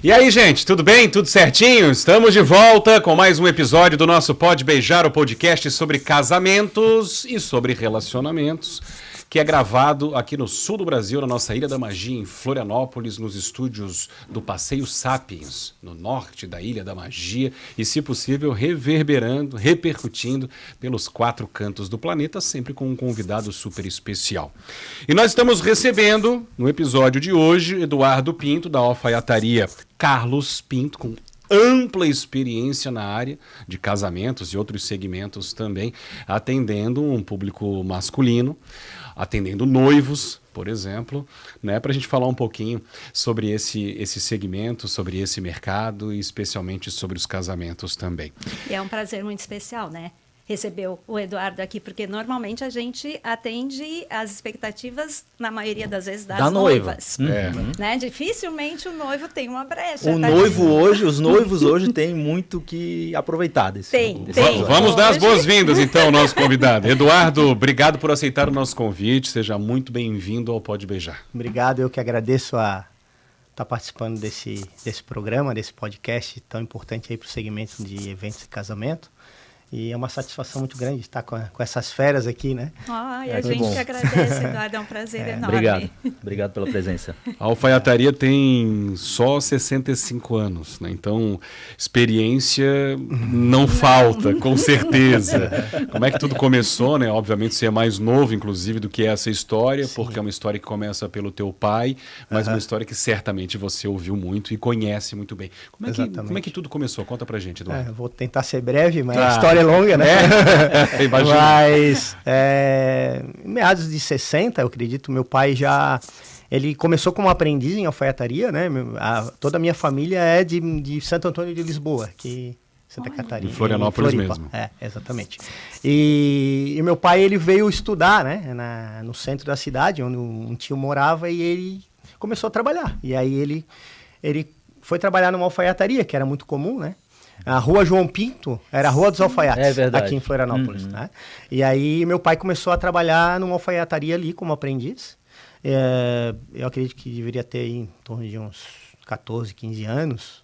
E aí, gente, tudo bem? Tudo certinho? Estamos de volta com mais um episódio do nosso Pode Beijar, o podcast sobre casamentos e sobre relacionamentos, que é gravado aqui no sul do Brasil, na nossa Ilha da Magia, em Florianópolis, nos estúdios do Passeio Sapiens, no norte da Ilha da Magia, e, se possível, reverberando, repercutindo pelos 4 cantos do planeta, sempre com um convidado super especial. E nós estamos recebendo, no episódio de hoje, Eduardo Pinto, da alfaiataria Carlos Pinto, com ampla experiência na área de casamentos e outros segmentos também, atendendo um público masculino, atendendo noivos, por exemplo, né, para a gente falar um pouquinho sobre esse segmento, sobre esse mercado e especialmente sobre os casamentos também. E é um prazer muito especial, né? Receber o Eduardo aqui, porque normalmente a gente atende as expectativas, na maioria das vezes, das noivas. Né? Dificilmente o noivo tem uma brecha. Os noivos hoje têm muito que aproveitar desse. Tem. Vamos dar as boas-vindas, então, ao nosso convidado. Eduardo, obrigado por aceitar o nosso convite. Seja muito bem-vindo ao Pode Beijar. Obrigado, eu que agradeço a estar participando desse programa, desse podcast tão importante aí para o segmento de eventos e casamento. E é uma satisfação muito grande estar com essas feras aqui, né? A gente que agradece, Eduardo, é um prazer enorme. Obrigado pela presença. A alfaiataria tem só 65 anos, né? Então experiência não falta, com certeza. Como é que tudo começou, né? Obviamente você é mais novo, inclusive, do que essa história, Sim. porque é uma história que começa pelo teu pai, mas uma história que certamente você ouviu muito e conhece muito bem. Como é que tudo começou? Conta pra gente, Eduardo. Vou tentar ser breve, mas a história é longa, né? Mas em meados de 60, eu acredito, meu pai ele começou como aprendiz em alfaiataria, né? Toda a minha família é de Santo Antônio de Lisboa, que Santa Catarina. Em Florianópolis mesmo. Exatamente. E meu pai, ele veio estudar, né? No centro da cidade, onde um tio morava, e ele começou a trabalhar. E aí ele foi trabalhar numa alfaiataria, que era muito comum, né? A Rua João Pinto era a Rua dos Alfaiates, aqui em Florianópolis. Né? E aí meu pai começou a trabalhar numa alfaiataria ali como aprendiz. Eu acredito que deveria ter em torno de uns 14, 15 anos,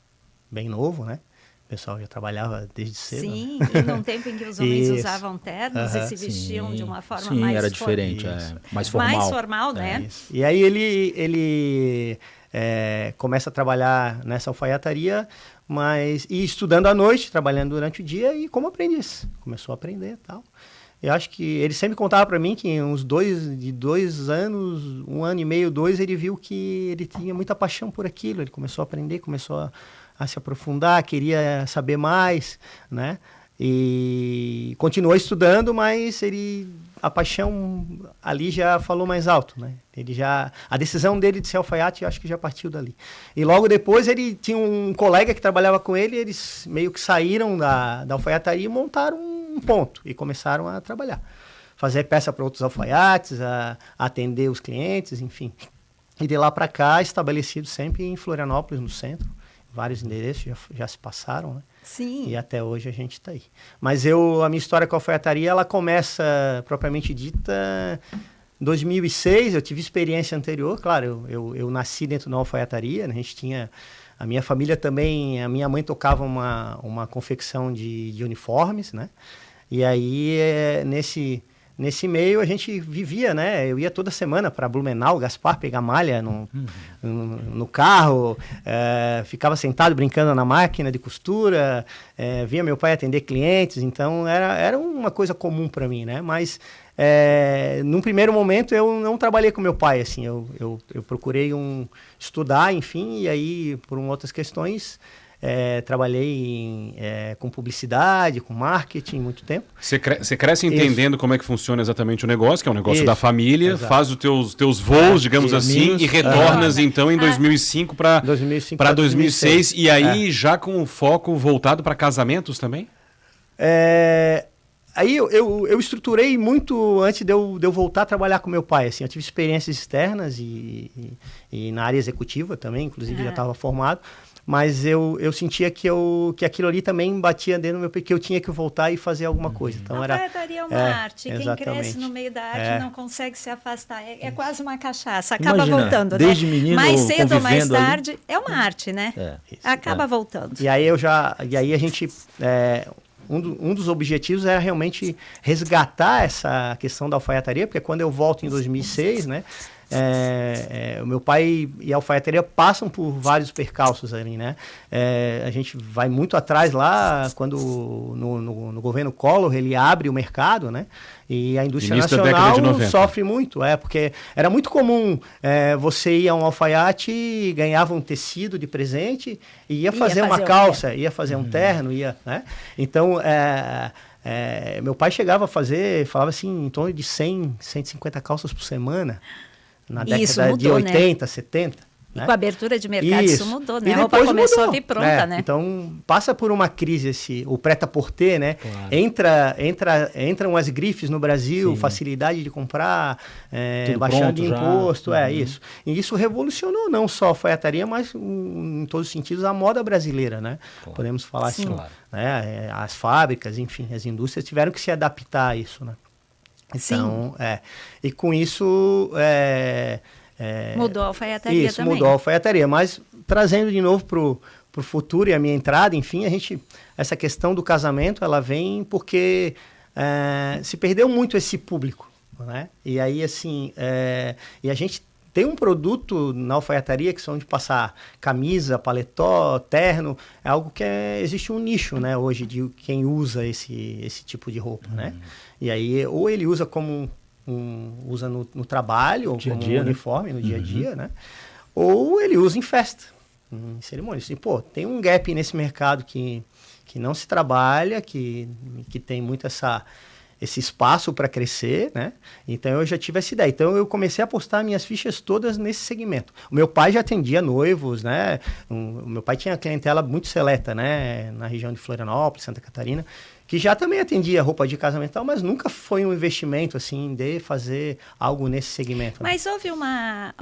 bem novo, né? O pessoal já trabalhava desde cedo. Sim, né? E num tempo em que os homens usavam ternos e se vestiam de uma forma mais... era diferente, mais formal. Mais formal, né? E aí ele começa a trabalhar nessa alfaiataria, e estudando à noite, trabalhando durante o dia e como aprendiz. Começou a aprender e tal. Eu acho que ele sempre contava para mim que em uns 2 anos, 1 ano e meio, 2, ele viu que ele tinha muita paixão por aquilo. Ele começou a aprender, começou a se aprofundar, queria saber mais, né? E continuou estudando, mas a paixão ali já falou mais alto, né? A decisão dele de ser alfaiate, eu acho que já partiu dali. E logo depois ele tinha um colega que trabalhava com ele, eles meio que saíram da alfaiataria e montaram um ponto e começaram a trabalhar. Fazer peça para outros alfaiates, a atender os clientes, enfim. E de lá para cá, estabelecido sempre em Florianópolis, no centro. Vários endereços já se passaram, né? Sim. E até hoje a gente está aí. Mas a minha história com a alfaiataria, ela começa, propriamente dita, em 2006. Eu tive experiência anterior, claro, eu nasci dentro de uma alfaiataria, né? A minha família também, a minha mãe tocava uma confecção de uniformes, né? E aí, nesse meio, a gente vivia, né? Eu ia toda semana para Blumenau, Gaspar, pegar malha no carro, ficava sentado brincando na máquina de costura, via meu pai atender clientes, então era uma coisa comum para mim, né? Mas, num primeiro momento, eu não trabalhei com meu pai, assim, eu procurei estudar, enfim, e aí, por outras questões... trabalhei com publicidade, com marketing muito tempo. Você cresce entendendo como é que funciona exatamente o negócio, que é um negócio da família, exato. Faz os teus voos, digamos assim, e retornas então em 2005 para 2006, e aí já com o foco voltado para casamentos também? Aí eu estruturei muito antes de eu voltar a trabalhar com meu pai. Assim, eu tive experiências externas e na área executiva também, inclusive já estava formado. Mas eu sentia que aquilo ali também batia dentro do meu peito, que eu tinha que voltar e fazer alguma coisa. Então, a alfaiataria é uma arte. Quem cresce no meio da arte não consegue se afastar. É quase uma cachaça. Acaba voltando, desde menino, mais cedo ou mais ali. tarde, é uma arte, né? Acaba voltando. E aí a gente... Um dos objetivos era realmente resgatar essa questão da alfaiataria, porque quando eu volto em 2006, né? O meu pai e a alfaiataria passam por vários percalços ali, né? A gente vai muito atrás lá, quando no governo Collor ele abre o mercado, né? E a indústria nacional sofre muito, porque era muito comum você ir a um alfaiate, ganhava um tecido de presente, e ia fazer uma calça, ia fazer um terno, né? Então, meu pai chegava a fazer, falava assim, em torno de 100, 150 calças por semana, na década de 80, 70. Né? E com a abertura de mercado isso mudou, né? A roupa começou a vir pronta, né? Então, passa por uma crise o prêt-à-porter, né? Claro. Entram as grifes no Brasil, facilidade de comprar, baixando de imposto, isso. E isso revolucionou não só a alfaiataria, mas em todos os sentidos a moda brasileira, né? Claro. Podemos falar assim, né? As fábricas, enfim, as indústrias tiveram que se adaptar a isso, né? Então, e com isso... mudou a alfaiataria também. Mudou a alfaiataria, mas trazendo de novo para o futuro e a minha entrada, enfim, essa questão do casamento, ela vem porque se perdeu muito esse público, né? E aí, assim, e a gente tem um produto na alfaiataria que são de passar camisa, paletó, terno, é algo que existe um nicho, né, hoje, de quem usa esse tipo de roupa, né? E aí, ou ele usa como usa no trabalho, ou como uniforme, no dia a dia, né? Ou ele usa em festa, em cerimônia. Assim, tem um gap nesse mercado que não se trabalha, que tem muito esse espaço para crescer, né? Então eu já tive essa ideia. Então eu comecei a apostar minhas fichas todas nesse segmento. O meu pai já atendia noivos, né? O meu pai tinha clientela muito seleta, né? Na região de Florianópolis, Santa Catarina, que já também atendia roupa de casamento, mas nunca foi um investimento assim de fazer algo nesse segmento. Né? Mas houve uma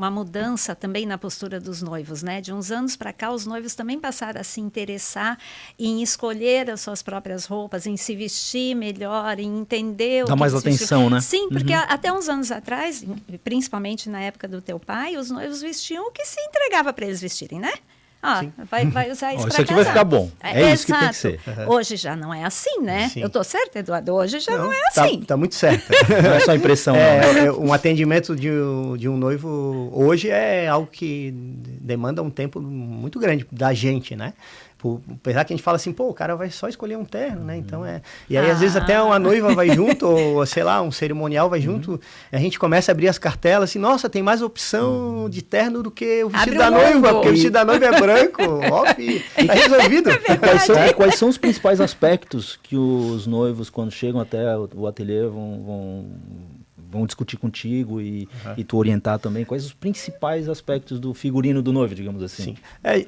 mudança também na postura dos noivos, né? De uns anos para cá, os noivos também passaram a se interessar em escolher as suas próprias roupas, em se vestir melhor, em entender o que... Dá mais atenção, né? Sim, porque até uns anos atrás, principalmente na época do teu pai, os noivos vestiam o que se entregava para eles vestirem, né? Vai usar isso para isso aqui vai ficar bom. Isso que tem que ser. Hoje já não é assim, né? Sim. Eu estou certa, Eduardo? Hoje já não é assim. Tá muito certo. Não é só impressão. Um atendimento de um noivo hoje é algo que demanda um tempo muito grande da gente, né? Apesar que a gente fala assim, o cara vai só escolher um terno, né? Então E aí, às vezes, até uma noiva vai junto, ou sei lá, um cerimonial vai junto, a gente começa a abrir as cartelas assim, nossa, tem mais opção de terno do que o vestido da noiva, porque o vestido da noiva é branco, tá resolvido. Quais são os principais aspectos que os noivos, quando chegam até o ateliê, vão discutir contigo e tu orientar também? Quais os principais aspectos do figurino do noivo, digamos assim? Sim.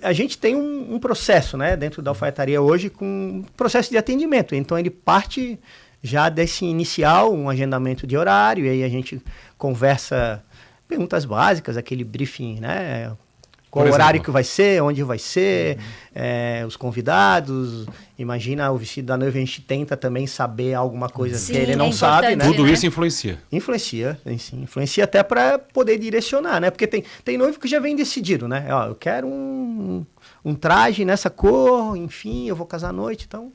A gente tem um processo, né, dentro da alfaiataria hoje, com um processo de atendimento. Então, ele parte já desse inicial, um agendamento de horário, e aí a gente conversa perguntas básicas, aquele briefing, né? Qual o horário que vai ser, onde vai ser, os convidados. Imagina o vestido da noiva, a gente tenta também saber alguma coisa que ele não sabe, né? Tudo isso influencia. Influencia até para poder direcionar, né? Porque tem noivo que já vem decidido, né? Eu quero um traje nessa cor, enfim, eu vou casar à noite, então,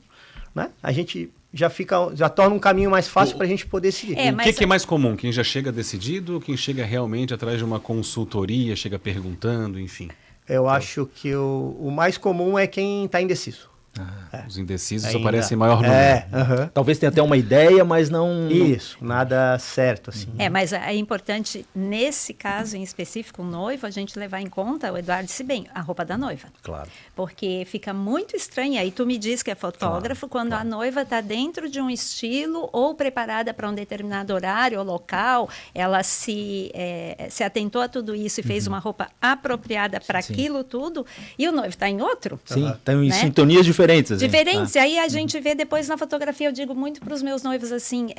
né? A gente já torna um caminho mais fácil para a gente poder seguir. O que é mais comum? Quem já chega decidido ou quem chega realmente atrás de uma consultoria, chega perguntando, enfim? Eu acho que o mais comum é quem está indeciso. Os indecisos aparecem em maior número. Talvez tenha até uma ideia, mas não... Isso, nada certo, assim. Mas é importante, nesse caso em específico, o noivo, a gente levar em conta, o Eduardo disse bem, a roupa da noiva. Claro. Porque fica muito estranho, aí tu me diz que é fotógrafo, quando a noiva está dentro de um estilo ou preparada para um determinado horário ou local, ela se atentou a tudo isso e fez uma roupa apropriada para aquilo tudo, e o noivo está em outro. Sim, está em sintonias diferentes. diferentes. Assim, diferentes. Tá? Aí a gente vê depois na fotografia, eu digo muito para os meus noivos assim,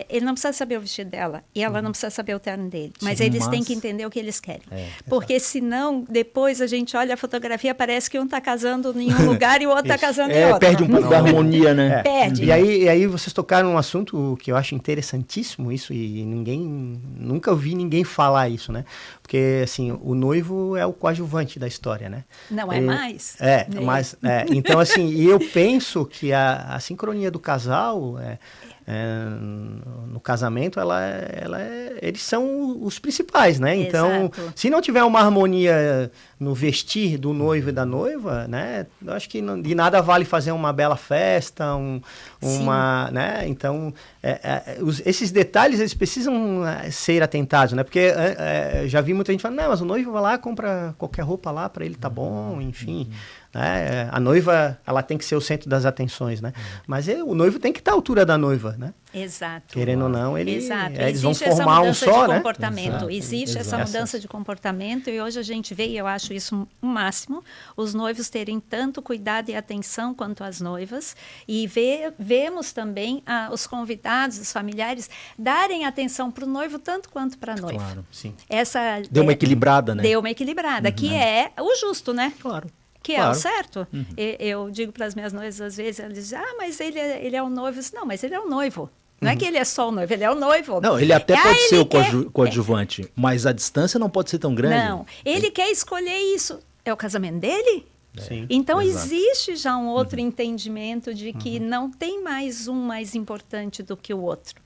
ele não precisa saber o vestido dela e ela não precisa saber o terno dele, mas eles têm que entender o que eles querem. Porque senão, depois a gente olha a fotografia, parece que um está casando em um lugar e o outro está casando em outro. Perde um pouco da harmonia, né? Perde. E aí vocês tocaram num assunto que eu acho interessantíssimo isso, e nunca ouvi ninguém falar isso, né? Porque, assim, o noivo é o coadjuvante da história, né? Não é mais. Mas... então, assim, e eu penso que a sincronia do casal... no casamento, eles são os principais, né? Então, se não tiver uma harmonia no vestir do noivo e da noiva, né? Eu acho que de nada vale fazer uma bela festa, né? Então, esses detalhes, eles precisam ser atentados, né? Porque já vi muita gente falando, não, mas o noivo vai lá, compra qualquer roupa lá, para ele tá bom, enfim... A noiva, ela tem que ser o centro das atenções, né? Mas o noivo tem que estar à altura da noiva, né? Exato. Querendo ou não, eles vão Existe formar um só, né? Existe essa mudança de comportamento e hoje a gente vê, e eu acho isso o máximo, os noivos terem tanto cuidado e atenção quanto as noivas, e vemos também os convidados, os familiares, darem atenção para o noivo tanto quanto para a noiva. Claro, sim. Deu uma equilibrada, né? Deu uma equilibrada, que é o justo, né? Claro. Que é o certo. Eu digo para as minhas noivas, às vezes, elas dizem, mas ele é o noivo. Eu disse, não, mas ele é o noivo. Não é que ele é só o noivo, ele é o noivo. Não, ele até pode ser o coadjuvante, mas a distância não pode ser tão grande. Não, ele quer escolher isso. É o casamento dele? Sim, então, existe já um outro entendimento de que não tem mais um mais importante do que o outro.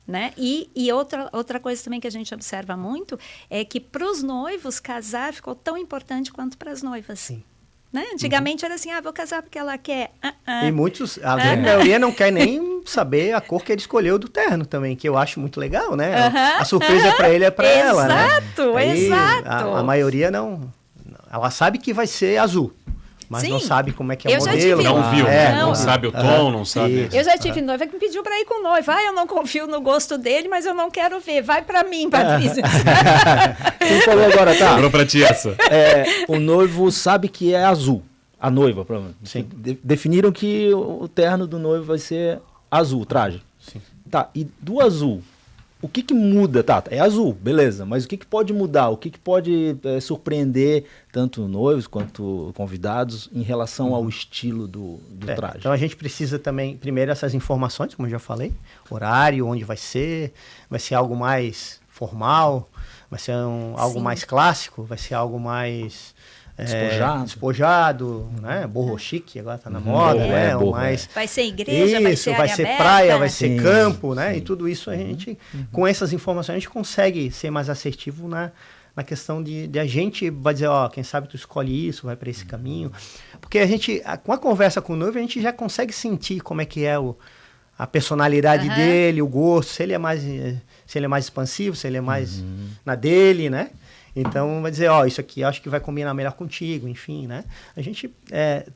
Né? E outra coisa também que a gente observa muito é que para os noivos, casar ficou tão importante quanto para as noivas. Sim. Né? Antigamente era assim, vou casar porque ela quer. E muitos, a maioria não quer nem saber a cor que ele escolheu do terno também, que eu acho muito legal, né? A surpresa é para ele, é para ela, né? Exato. A maioria não. Ela sabe que vai ser azul. Mas não sabe como é que é o modelo. Não viu, não sabe o tom, não sabe. Eu já tive noiva que me pediu para ir com o noivo. Eu não confio no gosto dele, mas eu não quero ver. Vai para mim, Patrícia. Quem falou agora, tá? Sobrou para ti essa. O noivo sabe que é azul. A noiva, provavelmente. Sim. Definiram que o terno do noivo vai ser azul, o traje. Sim. Tá, e do azul, o que muda? Tá, é azul, beleza, mas o que pode mudar? O que pode surpreender tanto noivos quanto convidados em relação ao estilo do traje? Então a gente precisa também, primeiro, essas informações, como eu já falei, horário, onde vai ser algo mais formal, vai ser algo mais clássico, vai ser algo mais... despojado, né? Borro chique, agora tá na moda, né? Vai ser igreja, vai ser área aberta. Praia, vai ser campo, né? E tudo isso a gente, com essas informações, a gente consegue ser mais assertivo na questão de a gente vai dizer, quem sabe tu escolhe isso, vai para esse caminho. Porque a gente, com a conversa com o noivo, a gente já consegue sentir como é que é a personalidade dele, o gosto, se ele é mais expansivo, se ele é mais na dele, né? Então, vai dizer, isso aqui eu acho que vai combinar melhor contigo, enfim, né? A gente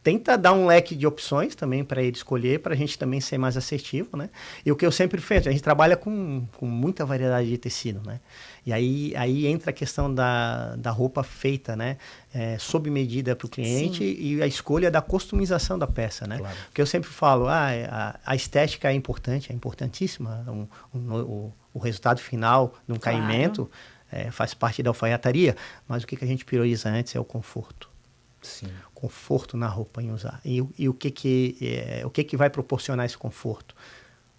tenta dar um leque de opções também para ele escolher, para a gente também ser mais assertivo, né? E o que eu sempre faço, a gente trabalha com muita variedade de tecido, né? E aí entra a questão da roupa feita, né? Sob medida para o cliente. Sim. E a escolha da customização da peça, né? Claro. Porque eu sempre falo, a estética é importante, é importantíssima. O resultado final de um caimento... faz parte da alfaiataria, mas o que a gente prioriza antes é o conforto. Sim. Conforto na roupa em usar. E o que vai proporcionar esse conforto?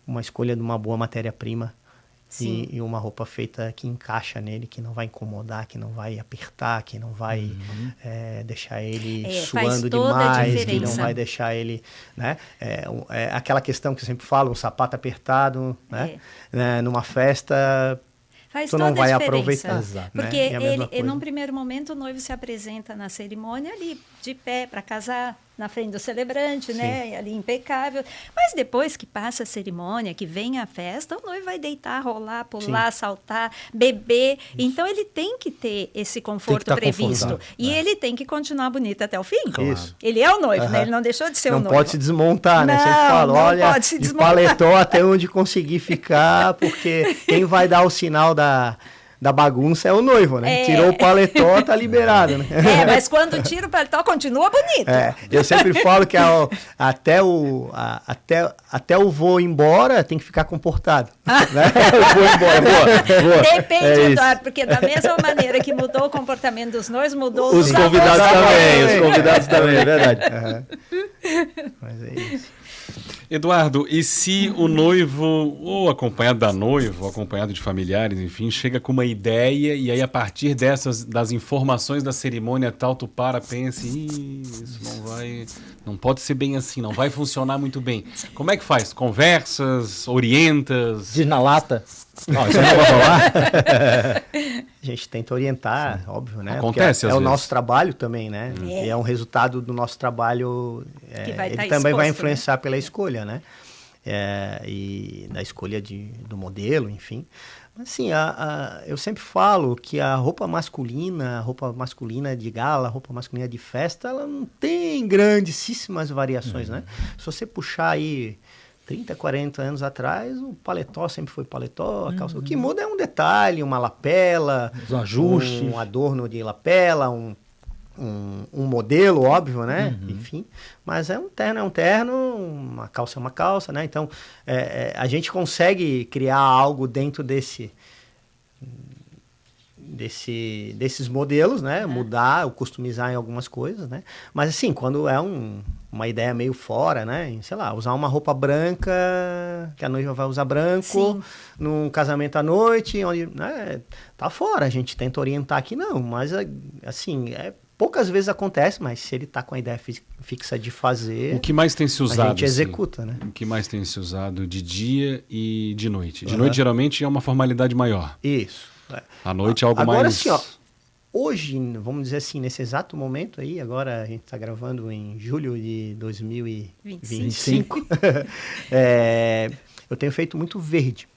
Uma escolha de uma boa matéria-prima e uma roupa feita que encaixa nele, que não vai incomodar, que não vai apertar, que não vai deixar ele suando demais, que não vai deixar ele... Né? Aquela questão que eu sempre falo, o sapato apertado, né? Numa festa... Tu não vai aproveitar. Exato, porque num primeiro momento, o noivo se apresenta na cerimônia ali, de pé, para casar, na frente do celebrante, né? Ali impecável. Mas depois que passa a cerimônia, que vem a festa, o noivo vai deitar, rolar, pular, saltar, beber. Isso. Então, ele tem que ter esse conforto previsto. E ele tem que continuar bonito até o fim. Claro. Ele é o noivo, né? Ele não deixou de ser o noivo. Não pode se desmontar, né? Você fala, olha, de paletó até onde conseguir ficar, porque quem vai dar o sinal da da bagunça é o noivo, né? Tirou o paletó, tá liberado, né? Mas quando tira o paletó, continua bonito. Eu sempre falo que até o voo embora tem que ficar comportado. Né? O voo embora, boa. Depende, Eduardo, porque da mesma maneira que mudou o comportamento dos noivos, mudou os convidados também. Os convidados também, é verdade. Mas é isso. Eduardo, e se o noivo, ou acompanhado da noiva, ou acompanhado de familiares, enfim, chega com uma ideia e aí a partir das informações da cerimônia tal, tu pensa, isso não pode ser bem assim, não vai funcionar muito bem. Como é que faz? Conversas, orientas? Diz na lata. Não, isso não vai falar. A gente tenta orientar, óbvio, né? Acontece, é o nosso trabalho também, né? E é um resultado do nosso trabalho, ele também vai influenciar pela escolha, né? E na escolha do modelo, enfim. Assim, eu sempre falo que a roupa masculina de gala, a roupa masculina de festa, ela não tem grandíssimas variações, né? Se você puxar aí 30, 40 anos atrás, o paletó sempre foi paletó, a calça. O que muda é um detalhe, uma lapela, os ajustes, um adorno de lapela, um modelo, óbvio, né? Enfim, mas é um terno, uma calça é uma calça, né? Então, a gente consegue criar algo dentro desses modelos, né? Mudar, customizar em algumas coisas, né? Mas assim, quando é uma ideia meio fora, né? Sei lá, usar uma roupa branca, que a noiva vai usar branco, num casamento à noite, onde, né? Tá fora, a gente tenta orientar aqui, não, mas assim, poucas vezes acontece, mas se ele tá com a ideia fixa de fazer, o que mais tem se usado, a gente executa, né? O que mais tem se usado de dia e de noite? De noite, geralmente, é uma formalidade maior. Isso. À noite é algo mais... Agora, assim, hoje, vamos dizer assim, nesse exato momento aí, agora a gente está gravando em julho de 2025, eu tenho feito muito verde.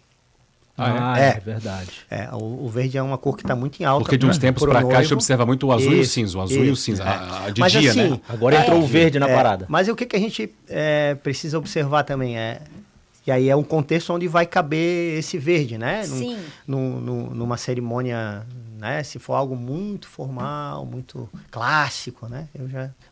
É verdade. O verde é uma cor que está muito em alta. Porque de uns tempos para cá a gente observa muito o azul e o cinza. O azul e o cinza. De mas, dia, assim, né? Agora entrou o verde na parada. Mas o que a gente precisa observar também e aí é um contexto onde vai caber esse verde, né? Sim. Numa cerimônia, né? Se for algo muito formal, muito clássico, né?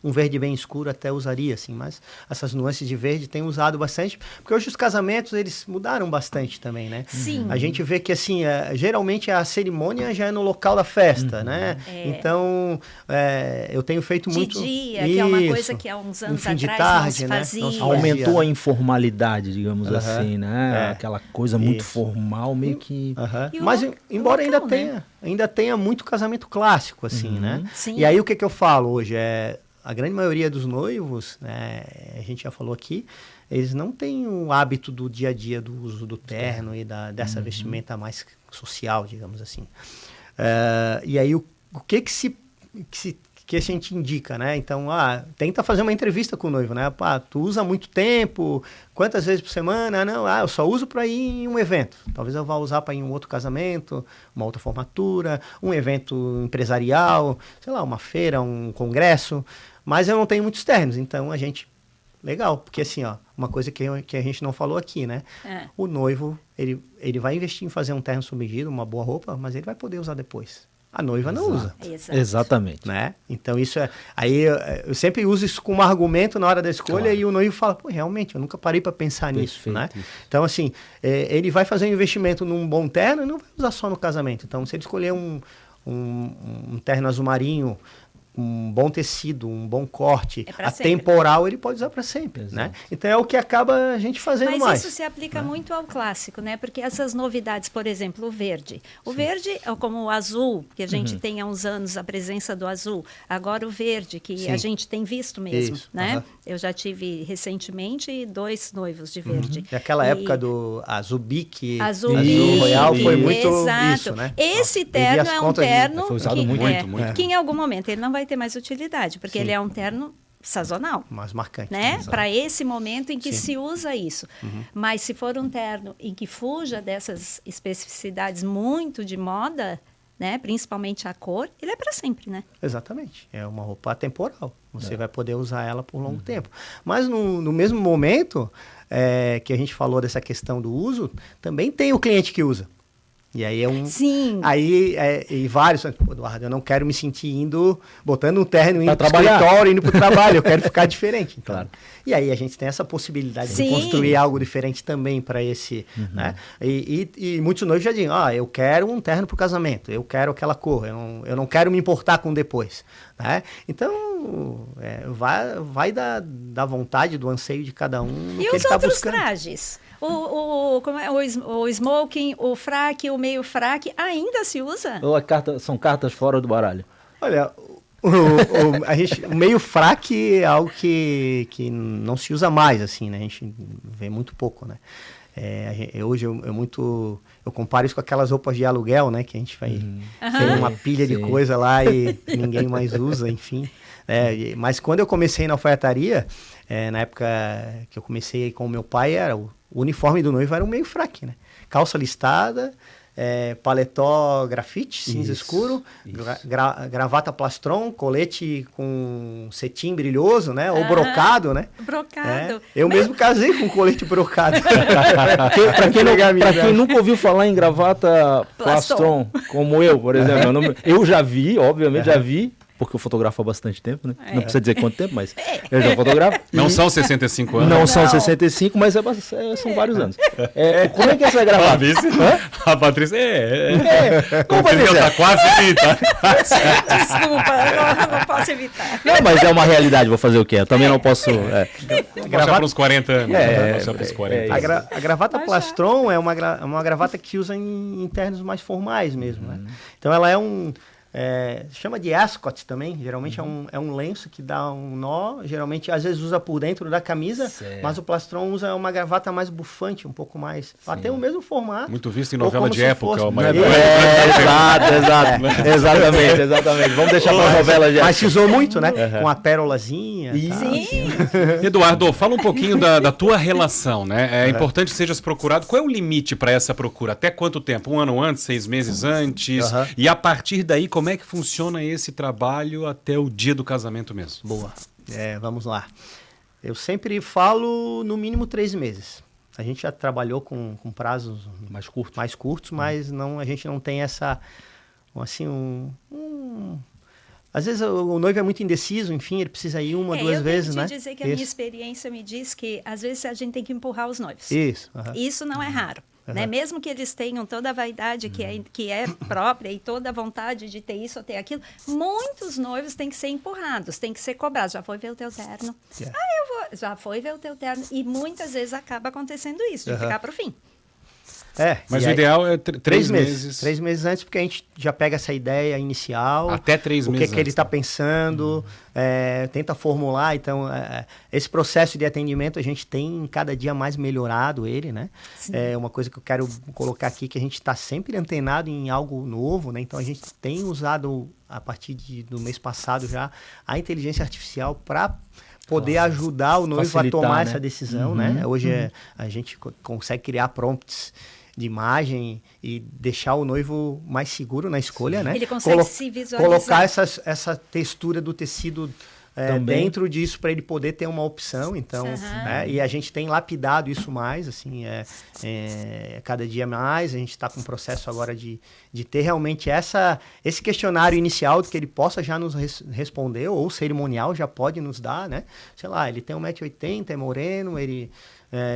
Um verde bem escuro até usaria, assim, mas essas nuances de verde tem usado bastante, porque hoje os casamentos, eles mudaram bastante também, né? Sim. A gente vê que, assim, geralmente a cerimônia já é no local da festa, né? Então, eu tenho feito muito... De dia, que é uma coisa que há uns anos atrás de tarde, não se fazia. Aumentou a informalidade, digamos assim, né? Aquela coisa muito formal, meio que... Mas, embora ainda tenha muito casamento clássico, assim, né? Sim. E aí, o que eu falo hoje? A grande maioria dos noivos, né, a gente já falou aqui, eles não têm o hábito do dia a dia do uso do terno e dessa vestimenta mais social, digamos assim. E aí, o que a gente indica, né? Então, tenta fazer uma entrevista com o noivo, né? Tu usa muito tempo, quantas vezes por semana? Não, eu só uso para ir em um evento. Talvez eu vá usar para ir em um outro casamento, uma outra formatura, um evento empresarial, sei lá, uma feira, um congresso, mas eu não tenho muitos ternos, então legal, porque assim, uma coisa que a gente não falou aqui, né? O noivo, ele vai investir em fazer um terno sob medida, uma boa roupa, mas ele vai poder usar depois. A noiva não usa. Exatamente. Né? Então, isso aí eu sempre uso isso como argumento na hora da escolha, e o noivo fala, realmente, eu nunca parei para pensar nisso, né? Então, assim, ele vai fazer um investimento num bom terno e não vai usar só no casamento. Então, se ele escolher um terno azul marinho, um bom tecido, um bom corte, atemporal, ele pode usar para sempre, né? Então é o que acaba a gente fazendo mais. Mas isso se aplica muito ao clássico, né? Porque essas novidades, por exemplo, o verde. O verde é como o azul, que a gente tem há uns anos a presença do azul. Agora o verde, que a gente tem visto mesmo, né? Eu já tive recentemente 2 noivos de verde. Naquela época do Azul Bic, Azul Royal, foi muito isso, né? Esse terno é um terno foi usado muito. que em algum momento ele não vai ter mais utilidade, porque ele é um terno sazonal. Mais marcante. Né? Para esse momento em que se usa isso. Mas se for um terno em que fuja dessas especificidades muito de moda, né? Principalmente a cor, ele é para sempre, né? Exatamente. É uma roupa atemporal. Você vai poder usar ela por longo tempo. Mas no mesmo momento que a gente falou dessa questão do uso, também tem o cliente que usa. E aí Sim. E vários, Eduardo, eu não quero me sentir botando um terno, indo para pro escritório, indo pro trabalho, eu quero ficar diferente. Então. Claro. E aí a gente tem essa possibilidade de construir algo diferente também para esse, né? E muitos noivos já dizem, eu quero um terno pro casamento, eu quero aquela cor, eu não quero me importar com depois, né? Então, vai da vontade, do anseio de cada um. E os outros trajes? O smoking, o fraque, o meio fraque, ainda se usa? Ou são cartas fora do baralho? Olha, o meio fraque é algo que não se usa mais, assim, né? A gente vê muito pouco, né? Hoje eu comparo isso com aquelas roupas de aluguel, né? Que a gente vai tem uma pilha de coisa lá e ninguém mais usa, enfim. Mas quando eu comecei na alfaiataria, na época que eu comecei com o meu pai, o uniforme do noivo era um meio fraque, né? Calça listada, paletó grafite, cinza escuro, gravata plastron, colete com cetim brilhoso, né? Ou brocado, né? Brocado. Eu mesmo casei com colete brocado. Pra quem nunca ouviu falar em gravata plastron, como eu, por exemplo, eu já vi, obviamente já vi, porque eu fotografo há bastante tempo, né? Não precisa dizer quanto tempo, mas eu já fotografo. Não são 65 anos. Não são 65, mas são vários anos. Como é que essa gravata? A Patrícia Como pode ser? Tá quase 30. Desculpa, não posso evitar. Não, mas é uma realidade, vou fazer o quê? Eu também não posso... Gravata uns 40 anos. A gravata plastron é uma gravata que usa em ternos mais formais mesmo, né? Então ela chama de ascot também, geralmente é um lenço que dá um nó, geralmente às vezes usa por dentro da camisa, mas o plastron usa uma gravata mais bufante, um pouco mais, até o mesmo formato. Muito visto em novela de época. Exatamente. Vamos deixar para novela de época. Mas se usou muito, né? Com a pérolazinha. Sim. Eduardo, fala um pouquinho da tua relação, né? É importante que sejas procurado. Qual é o limite para essa procura? Até quanto tempo? 1 ano antes, 6 meses antes? E a partir daí, como é que funciona esse trabalho até o dia do casamento mesmo? Boa. Vamos lá. Eu sempre falo no mínimo 3 meses. A gente já trabalhou com prazos mais curtos, mas a gente não tem essa... Assim, às vezes o noivo é muito indeciso, enfim, ele precisa ir 1, 2 vezes, né? Eu tenho que dizer que a minha experiência me diz que às vezes a gente tem que empurrar os noivos. Isso não é raro. Né? Mesmo que eles tenham toda a vaidade que é própria e toda a vontade de ter isso ou ter aquilo, muitos noivos têm que ser empurrados, têm que ser cobrados. Já foi ver o teu terno? Já foi ver o teu terno. E muitas vezes acaba acontecendo isso, de ficar para o fim. Mas o ideal é 3 meses. 3 meses antes, porque a gente já pega essa ideia inicial. Até 3 meses. O que ele está pensando, tenta formular. Então, esse processo de atendimento a gente tem cada dia mais melhorado ele, né? Uma coisa que eu quero colocar aqui, que a gente está sempre antenado em algo novo, né? Então, a gente tem usado, a partir do mês passado já, a inteligência artificial para poder ajudar o noivo a tomar essa decisão, né? Hoje a gente consegue criar prompts de imagem e deixar o noivo mais seguro na escolha, né? Ele consegue se visualizar. Colocar essa textura do tecido dentro disso para ele poder ter uma opção, então, e a gente tem lapidado isso mais, assim, cada dia mais, a gente está com um processo agora de ter realmente esse questionário inicial que ele possa já nos responder, ou o cerimonial já pode nos dar, né? Sei lá, ele tem 1,80 m, é moreno, ele...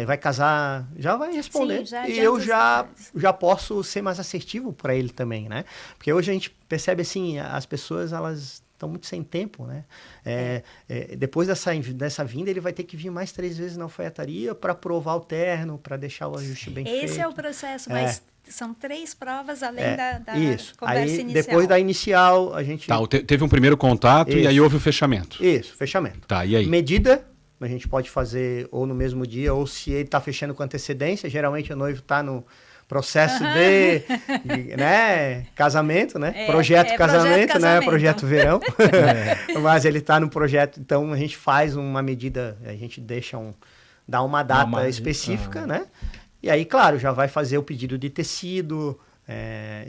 vai casar, já vai responder. Sim, e eu já posso ser mais assertivo para ele também, né? Porque hoje a gente percebe assim, as pessoas elas estão muito sem tempo, né? Depois dessa vinda, ele vai ter que vir mais 3 vezes na alfaiataria para provar o terno, para deixar o ajuste bem feito. Esse é o processo, mas são 3 provas além da conversa inicial. Depois da inicial, a gente... Teve um primeiro contato e aí houve o fechamento. Isso, fechamento. Tá, e aí? Medida... A gente pode fazer ou no mesmo dia, ou se ele está fechando com antecedência. Geralmente o noivo está no processo de né, casamento, né? Projeto casamento, né? Projeto verão. Mas ele está no projeto, então a gente faz uma medida, a gente dá uma data específica, né? E aí, claro, já vai fazer o pedido de tecido,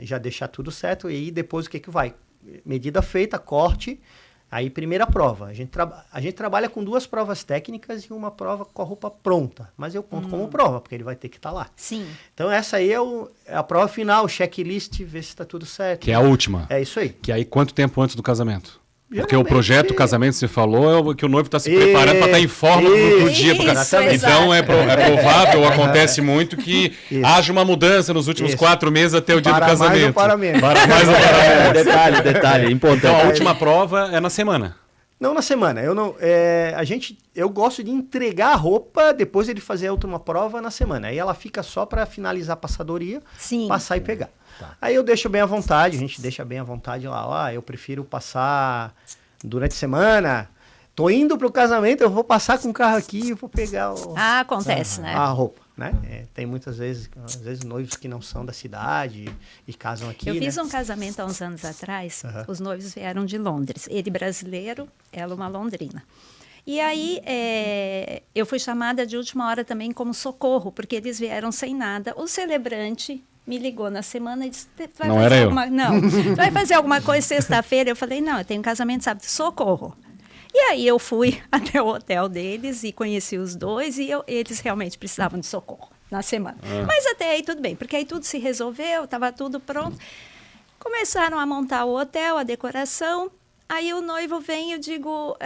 já deixar tudo certo. E aí depois o que vai? Medida feita, corte. Aí, primeira prova. A gente trabalha com 2 provas técnicas e uma prova com a roupa pronta. Mas eu conto como prova, porque ele vai ter que estar lá. Sim. Então, essa aí é a prova final, checklist, ver se está tudo certo. Que é a última. É isso aí. Que aí, quanto tempo antes do casamento? Porque Geralmente, o projeto casamento, você falou, é o que o noivo está se preparando para estar em forma do dia. Então, é provável, acontece muito que haja uma mudança nos últimos 4 meses até o dia do casamento. Mais ou para menos. Para mais ou para menos. Detalhe, importante. Então, a última prova é na semana. Não na semana. Eu gosto de entregar a roupa depois de ele fazer a última prova na semana. Aí ela fica só para finalizar a passadoria, passar e pegar. Tá. Aí eu deixo bem à vontade, a gente deixa bem à vontade lá. Eu prefiro passar durante a semana. Tô indo pro casamento, eu vou passar com o carro aqui e vou pegar acontece, né? A roupa. Né? Tem muitas vezes, às vezes, noivos que não são da cidade e casam aqui. Eu fiz um casamento há uns anos atrás, os noivos vieram de Londres. Ele brasileiro, ela uma londrina. E aí, eu fui chamada de última hora também como socorro, porque eles vieram sem nada. O celebrante me ligou na semana e disse, vai fazer alguma coisa sexta-feira? Eu falei, não, eu tenho um casamento sábado, socorro. E aí eu fui até o hotel deles e conheci os dois e eles realmente precisavam de socorro na semana. Mas até aí tudo bem, porque aí tudo se resolveu, estava tudo pronto. Começaram a montar o hotel, a decoração. Aí o noivo vem e eu digo,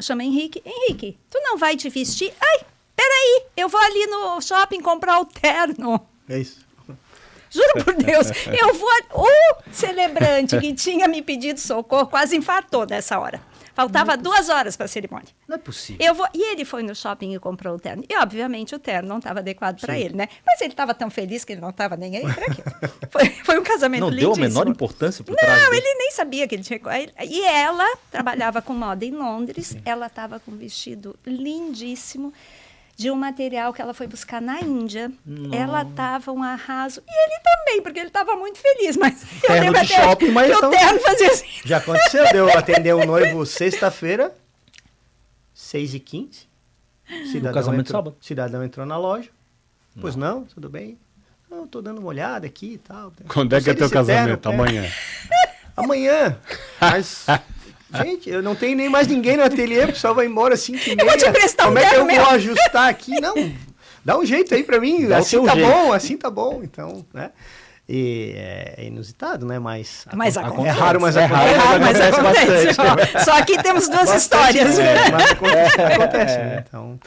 chama Henrique. Henrique, tu não vai te vestir? Ai, peraí, eu vou ali no shopping comprar o terno. É isso. Juro por Deus, eu vou... O celebrante que tinha me pedido socorro quase infartou nessa hora. Faltava 2 horas para a cerimônia. Não é possível. E ele foi no shopping e comprou o terno. E, obviamente, o terno não estava adequado para ele, né? Mas ele estava tão feliz que ele não estava nem aí para aquilo. Foi um casamento lindíssimo. Não deu a menor importância para o traje dele? Ele nem sabia que ele tinha... E ela trabalhava com moda em Londres. Ela estava com um vestido lindíssimo de um material que ela foi buscar na Índia. Não. Ela estava um arraso. E ele também, porque ele estava muito feliz. Mas eu lembro até shopping, mas o terno fazia assim. Já aconteceu, eu atender um noivo sexta-feira, 6h15. Cidadão entrou na loja. Pois não, tudo bem? Não, estou dando uma olhada aqui e tal. Quando é que é teu casamento? Amanhã. Amanhã. Mas... Gente, eu não tenho nem mais ninguém no ateliê, o pessoal vai embora 5h30. Eu vou te prestar Como é que eu vou ajustar aqui? Não, dá um jeito aí pra mim, assim tá bom, assim tá bom. Então, né? E é inusitado, né? Mas acontece. É raro, mas acontece bastante. Só aqui temos 2 histórias. Mas acontece, né? Então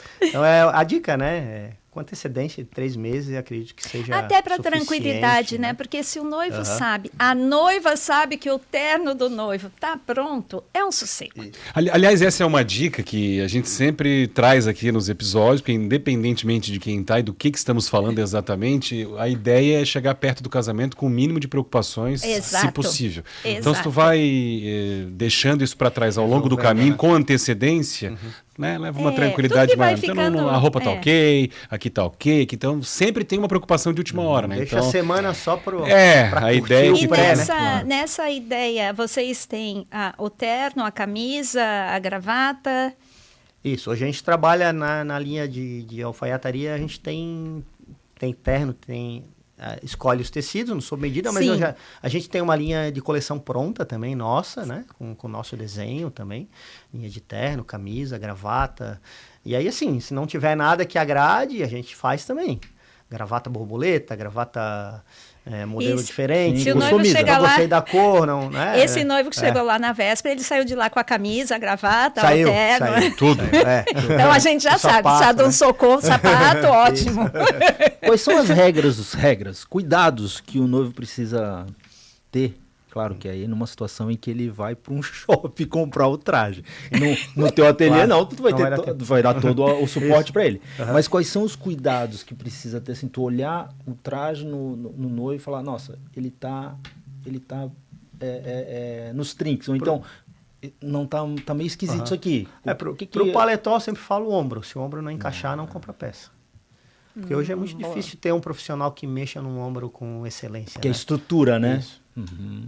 a dica, né? Com antecedência de 3 meses, eu acredito que seja até para tranquilidade, né? Porque se o noivo sabe, a noiva sabe que o terno do noivo está pronto, é um sossego. Aliás, essa é uma dica que a gente sempre traz aqui nos episódios, porque independentemente de quem está e do que estamos falando exatamente, a ideia é chegar perto do casamento com o mínimo de preocupações, se possível. Exato. Então, se tu vai deixando isso para trás ao longo do caminho, com antecedência... Né? Leva uma tranquilidade maior. Então, a roupa tá ok, aqui tá ok. Então, sempre tem uma preocupação de última hora, né? Deixa então, a semana só pra a ideia e nessa ideia, vocês têm o terno, a camisa, a gravata? Isso, hoje a gente trabalha na linha de alfaiataria, a gente tem terno, escolhe os tecidos, não sob medida, mas a gente tem uma linha de coleção pronta também, nossa, né? Com o nosso desenho também. Linha de terno, camisa, gravata. E aí, assim, se não tiver nada que agrade, a gente faz também. Gravata borboleta, gravata modelo diferente. Se o noivo chegar lá... Gostei da cor, não, né? Esse noivo que chegou lá na véspera, ele saiu de lá com a camisa, a gravata, o terno. Saiu, tudo. Tudo. Então a gente já sabe, precisa de um socorro, sapato, ótimo. Quais são as regras, cuidados que o noivo precisa ter? Claro que aí numa situação em que ele vai para um shopping comprar o traje. No teu ateliê não, tu vai dar todo o suporte para ele. Mas quais são os cuidados que precisa ter, assim, tu olhar o traje no noivo e falar, nossa, ele tá nos trinques, ou então não tá meio esquisito isso aqui. Pro paletó eu sempre falo o ombro. Se o ombro não encaixar, não compra peça. Porque hoje é muito difícil ter um profissional que mexa no ombro com excelência. Que é estrutura, né? Isso.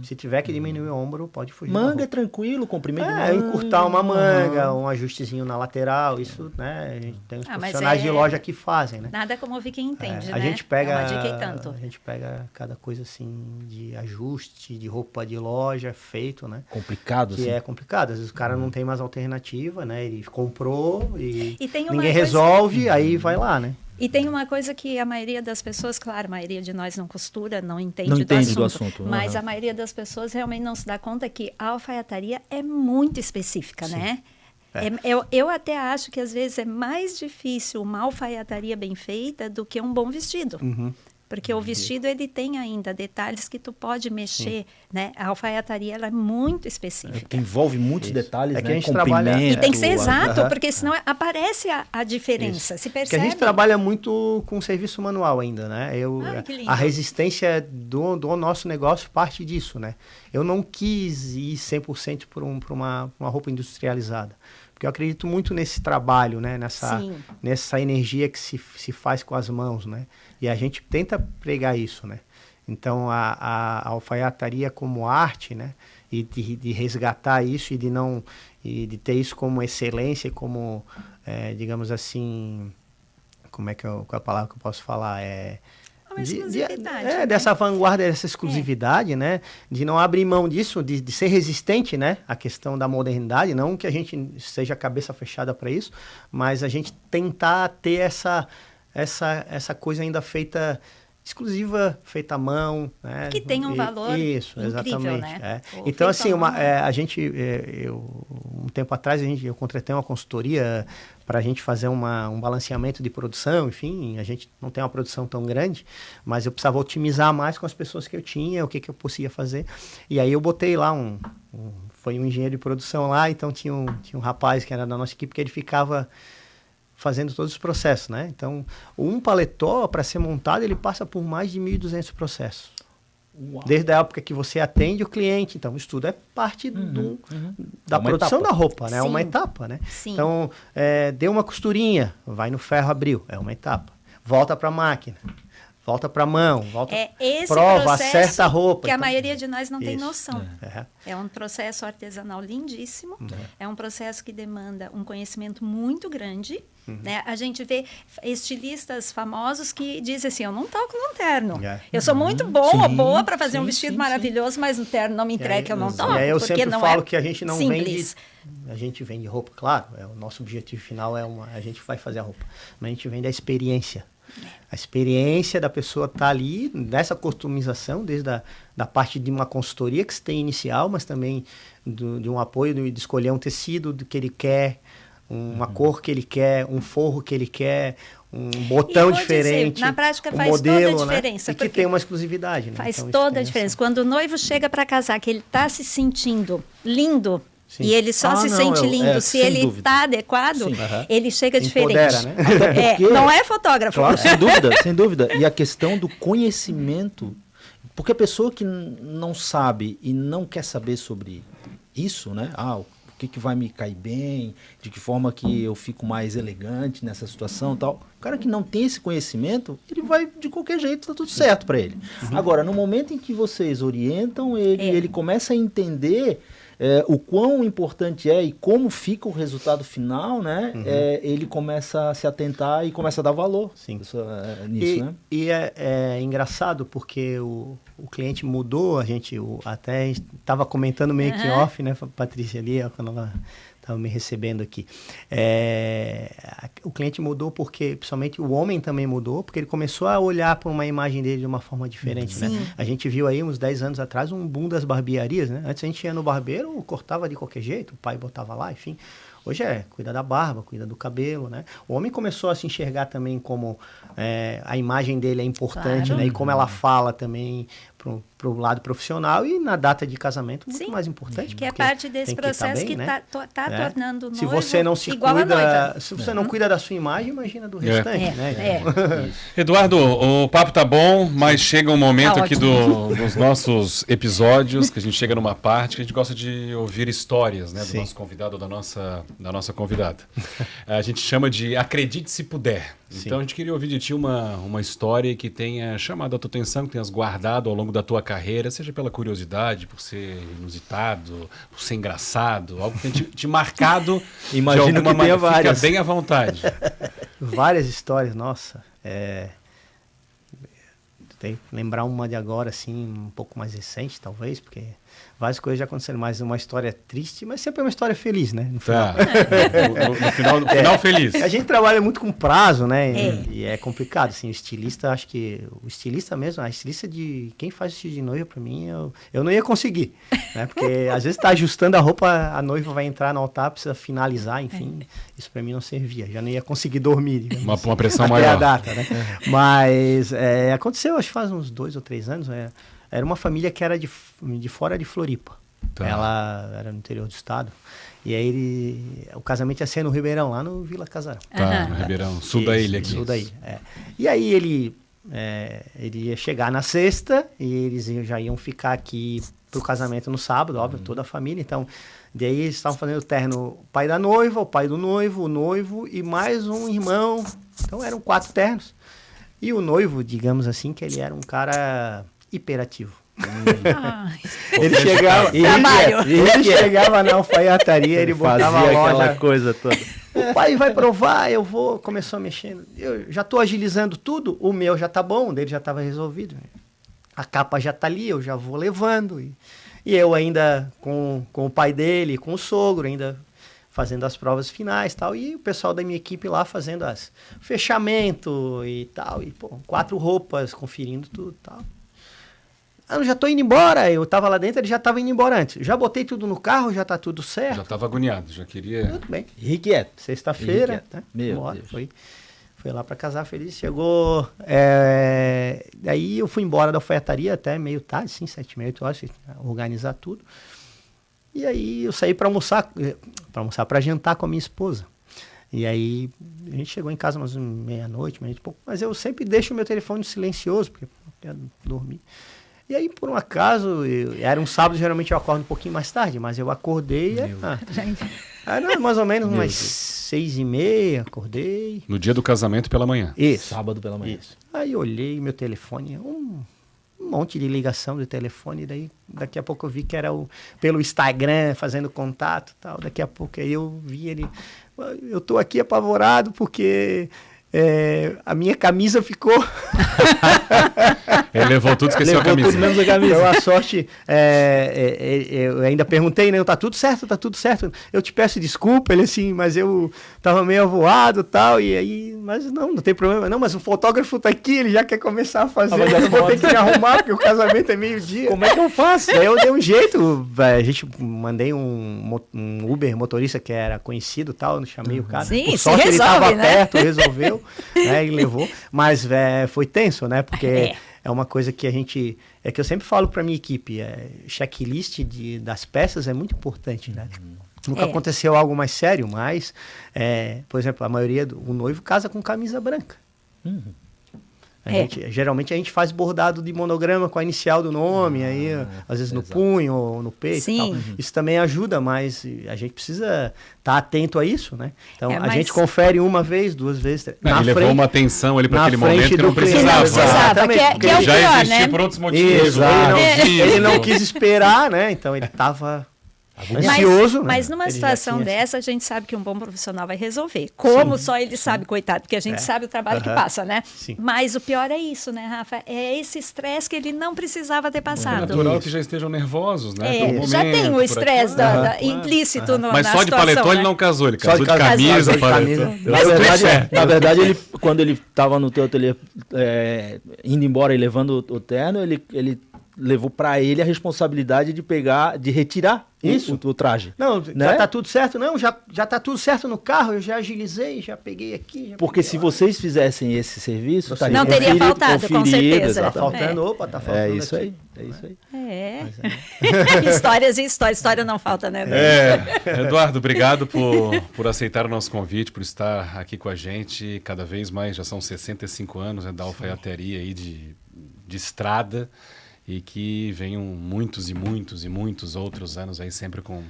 Se tiver que diminuir o ombro, pode fugir. Manga é tranquilo, comprimento de manga. Encurtar uma manga, um ajustezinho na lateral, isso, né? A gente tem os profissionais de loja que fazem, né? Nada como ouvir quem entende, né? A gente pega, é uma dica e tanto. A gente pega cada coisa assim de ajuste, de roupa de loja feito, né? Complicado, que assim. é complicado. Às vezes o cara não tem mais alternativa, né? Ele comprou e ninguém coisa... resolve, aí vai lá, né? E tem uma coisa que a maioria das pessoas, claro, a maioria de nós não costura, não entende do assunto. Mas a maioria das pessoas realmente não se dá conta que a alfaiataria é muito específica, né? Eu até acho que às vezes é mais difícil uma alfaiataria bem feita do que um bom vestido. Porque o vestido, ele tem ainda detalhes que tu pode mexer, né? A alfaiataria, ela é muito específica. Envolve muitos detalhes, né? Que a gente trabalha... E tem que ser exato, porque senão aparece a diferença, se percebe. Porque a gente trabalha muito com serviço manual ainda, né? Que lindo. A resistência do nosso negócio parte disso, né? Eu não quis ir 100% por uma roupa industrializada. Porque eu acredito muito nesse trabalho, né? Nessa energia que se faz com as mãos, né? E a gente tenta pregar isso, né? Então, a alfaiataria como arte, né? E de resgatar isso e de ter isso como excelência, como, digamos assim, qual é a palavra que eu posso falar? Uma exclusividade. Né? Dessa vanguarda, dessa exclusividade, né? De não abrir mão disso, de ser resistente, né? À questão da modernidade, não que a gente seja cabeça fechada para isso, mas a gente tentar ter essa coisa ainda feita exclusiva, feita à mão, né? Que tem um valor isso, incrível, exatamente, né? Então, assim, a gente, um tempo atrás, eu contratei uma consultoria para a gente fazer um balanceamento de produção, enfim, a gente não tem uma produção tão grande, mas eu precisava otimizar mais com as pessoas que eu tinha, o que eu podia fazer. E aí eu botei lá foi um engenheiro de produção lá, então tinha um rapaz que era da nossa equipe que ele ficava fazendo todos os processos, né? Então, um paletó, para ser montado, ele passa por mais de 1.200 processos. Uau. Desde a época que você atende o cliente. Então, isso tudo é parte da produção da roupa, né? É uma etapa, né? Sim. Então, deu uma costurinha, vai no ferro, abriu, é uma etapa. Volta para a máquina. Volta para a mão, prova, acerta a roupa. Que a maioria de nós não tem noção. É um processo artesanal lindíssimo, é um processo que demanda um conhecimento muito grande. Né? A gente vê estilistas famosos que dizem assim, eu não toco num terno. Eu sou muito bom ou boa para fazer um vestido maravilhoso, mas no terno não me entrega, eu não toco. E aí eu sempre falo que a gente não simples. A gente vende roupa, claro, o nosso objetivo final a gente vai fazer a roupa, mas a gente vende a experiência. A experiência da pessoa estar ali, nessa customização, desde da parte de uma consultoria que se tem inicial, mas também de um apoio, de escolher um tecido que ele quer, uma cor que ele quer, um forro que ele quer, um botão diferente. Na prática faz modelo, toda a diferença. Né? E que tem uma exclusividade. Né? Faz então, toda a diferença. Quando o noivo chega para casar, que ele está se sentindo lindo, sim. E ele só se sente lindo se ele está adequado, ele chega diferente. Empodera, né? Não é fotógrafo. Claro, sem dúvida. E a questão do conhecimento, porque a pessoa que não sabe e não quer saber sobre isso, né? O que vai me cair bem, de que forma que eu fico mais elegante nessa situação e tal. O cara que não tem esse conhecimento, ele vai de qualquer jeito, tá tudo certo para ele. Agora, no momento em que vocês orientam ele, ele começa a entender o quão importante é e como fica o resultado final, né? Ele começa a se atentar e começa a dar valor nisso, né? E é engraçado porque o cliente mudou, a gente até estava comentando meio que off, né, Patrícia, ali, quando ela estava me recebendo aqui. O cliente mudou porque, principalmente o homem também mudou, porque ele começou a olhar para uma imagem dele de uma forma diferente, né? A gente viu aí uns 10 anos atrás um boom das barbearias, né? Antes a gente ia no barbeiro, cortava de qualquer jeito, o pai botava lá, enfim. Hoje cuida da barba, cuida do cabelo, né? O homem começou a se enxergar também como a imagem dele é importante, né? E como ela fala também pro lado profissional e na data de casamento muito mais importante. Que é parte desse processo que está tornando o noivo se você não se igual cuida, se você não cuida da sua imagem, imagina do restante, né? Eduardo, o papo tá bom, mas chega um momento aqui dos nossos episódios que a gente chega numa parte que a gente gosta de ouvir histórias, né, do nosso convidado ou da nossa convidada. A gente chama de acredite se puder. Então a gente queria ouvir de ti uma história que tenha chamado a tua atenção, que tenhas guardado ao longo da tua carreira, seja pela curiosidade, por ser inusitado, por ser engraçado, algo que tenha te marcado. Imagino que tenha várias. Fica bem à vontade. Várias histórias, nossa. Tem que lembrar uma de agora, assim, um pouco mais recente, talvez, porque várias coisas já aconteceram, mas uma história triste, mas sempre é uma história feliz, né? No final, no final feliz. A gente trabalha muito com prazo, né? E é complicado, assim, o estilista, acho que o estilista mesmo, a estilista de quem faz o estilo de noiva, pra mim, eu não ia conseguir, né? Porque às vezes tá ajustando a roupa, a noiva vai entrar no altar, precisa finalizar, enfim, isso pra mim não servia, já não ia conseguir dormir, digamos, uma pressão até maior. a data, né? Mas aconteceu, acho que faz uns 2 ou 3 anos, era uma família que era de fora de Floripa. Tá. Ela era no interior do estado. E aí o casamento ia ser no Ribeirão, lá no Vila Casarão. Tá, no Ribeirão, sul da ilha aqui. Sul da ilha, E aí ele ia chegar na sexta e eles já iam ficar aqui pro casamento no sábado, óbvio, toda a família. Então, daí eles estavam fazendo o terno, o pai da noiva, o pai do noivo, o noivo e mais um irmão. Então eram 4 ternos. E o noivo, digamos assim, que ele era um cara hiperativo. Ele chegava na alfaiataria, ele botava a loja, aquela coisa toda. O pai vai provar, eu vou. Começou a mexer. Eu já estou agilizando tudo, o meu já tá bom, o dele já estava resolvido. A capa já tá ali, eu já vou levando. E eu ainda com o pai dele, com o sogro, ainda fazendo as provas finais e tal. E o pessoal da minha equipe lá fazendo fechamento e tal. E, 4 roupas, conferindo tudo e tal. Eu já tô indo embora, eu tava lá dentro, ele já tava indo embora antes. Já botei tudo no carro, já tá tudo certo. Já tava agoniado, já queria... Tudo bem. Irrequieto. Sexta-feira, né? Meu Deus. Foi lá pra casar feliz, chegou... Daí eu fui embora da alfaiataria até meio tarde, sim, 7h30, 8 horas, organizar tudo. E aí eu saí pra jantar com a minha esposa. E aí a gente chegou em casa umas meia-noite, mas eu sempre deixo o meu telefone silencioso, porque eu quero dormir. E aí, por um acaso, era um sábado, geralmente eu acordo um pouquinho mais tarde, mas eu acordei... Era mais ou menos umas 6h30, acordei. No dia do casamento pela manhã. Isso. Sábado pela manhã. Isso. Aí eu olhei meu telefone, um monte de ligação de telefone, daí daqui a pouco eu vi que era pelo Instagram, fazendo contato e tal. Daqui a pouco aí eu vi ele... Eu tô aqui apavorado porque... a minha camisa ficou... Ele levou tudo, esqueceu a camisa. Tudo menos a camisa. Então, a sorte, eu ainda perguntei, né? Tá tudo certo, tá tudo certo. Eu te peço desculpa, ele assim, mas eu tava meio avoado e tal, e aí, mas não tem problema. Não, mas o fotógrafo tá aqui, ele já quer começar a fazer, eu vou ter que me arrumar, porque o casamento é meio-dia. Como é que eu faço? Daí eu dei um jeito, a gente mandei um Uber motorista que era conhecido e tal, chamei o cara. Sim, por sorte resolve, ele tava né? perto, resolveu, né, e levou, mas foi tenso, né, porque é uma coisa que que eu sempre falo para minha equipe, checklist das peças é muito importante, né? Nunca aconteceu algo mais sério, mas, por exemplo, a maioria o noivo casa com camisa branca. Geralmente a gente faz bordado de monograma com a inicial do nome, aí às vezes no punho ou no peito. Sim. E tal. Isso também ajuda, mas a gente precisa estar atento a isso, né? Então a gente confere 1 vez, 2 vezes. Ele levou uma atenção ali para aquele momento que não precisava. Que é o já pior, existia né? por outros motivos. Ele não quis esperar, né? Então ele estava... ansioso, mas numa situação dessa, a gente sabe que um bom profissional vai resolver. Como só ele sabe, coitado, porque a gente sabe o trabalho que passa, né? Sim. Mas o pior é isso, né, Rafa? É esse estresse que ele não precisava ter passado. É natural que já estejam nervosos, né? Já tem o estresse implícito na mas só de situação, paletó ele não casou, ele casou de camisa, paletó. Na verdade, quando ele estava no teu ateliê indo embora e levando o terno, ele levou para ele a responsabilidade de retirar o traje. Não, né? Já tá tudo certo. Não, já tá tudo certo no carro, eu já agilizei, já peguei aqui. Porque se vocês fizessem esse serviço... Não teria faltado, com certeza. Tá faltando, tá faltando. É isso aqui. aí, é isso aí. Histórias e histórias. História não falta, né? Eduardo, obrigado por aceitar o nosso convite, por estar aqui com a gente. Cada vez mais, já são 65 anos, né, da alfaiataria aí de estrada, e que venham muitos e muitos e muitos outros anos aí sempre com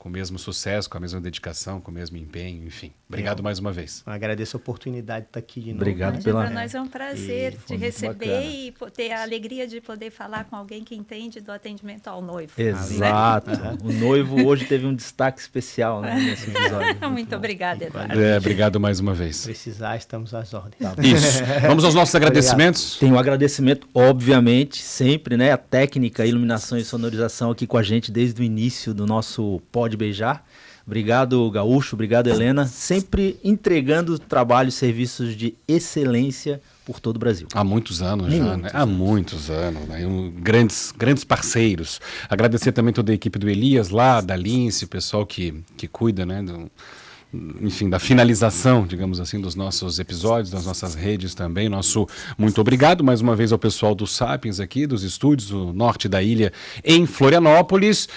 o mesmo sucesso, com a mesma dedicação, com o mesmo empenho, enfim. Obrigado mais uma vez. Agradeço a oportunidade de estar aqui de novo. Obrigado Para nós é um prazer te receber bacana. e ter a alegria de poder falar com alguém que entende do atendimento ao noivo. Exato. O noivo hoje teve um destaque especial, né, nesse episódio. Muito obrigada, Eduardo. Obrigado mais uma vez. Se precisar, estamos às ordens. Tá. Isso. Vamos aos nossos agradecimentos. Tem um agradecimento, obviamente, sempre, né? A técnica, a iluminação e sonorização aqui com a gente desde o início do nosso Pode Beijar. Obrigado, Gaúcho. Obrigado, Helena. Sempre entregando trabalhos, serviços de excelência por todo o Brasil. Há muitos anos já, né? Há muitos anos, né? Grandes parceiros. Agradecer também toda a equipe do Elias lá, da Lince, o pessoal que cuida, né? Enfim, da finalização, digamos assim, dos nossos episódios, das nossas redes também. Nosso muito obrigado mais uma vez ao pessoal do Sapiens aqui, dos estúdios do norte da ilha, em Florianópolis.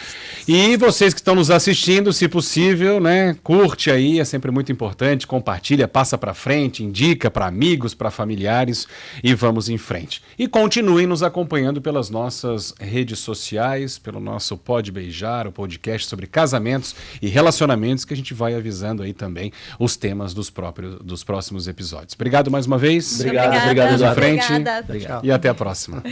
E vocês que estão nos assistindo, se possível, né, curte aí, é sempre muito importante, compartilha, passa para frente, indica para amigos, para familiares e vamos em frente. E continuem nos acompanhando pelas nossas redes sociais, pelo nosso Pode Beijar, o podcast sobre casamentos e relacionamentos, que a gente vai avisando aí também os temas dos próximos episódios. Obrigado mais uma vez. Obrigado, Eduardo. Obrigada. E até a próxima.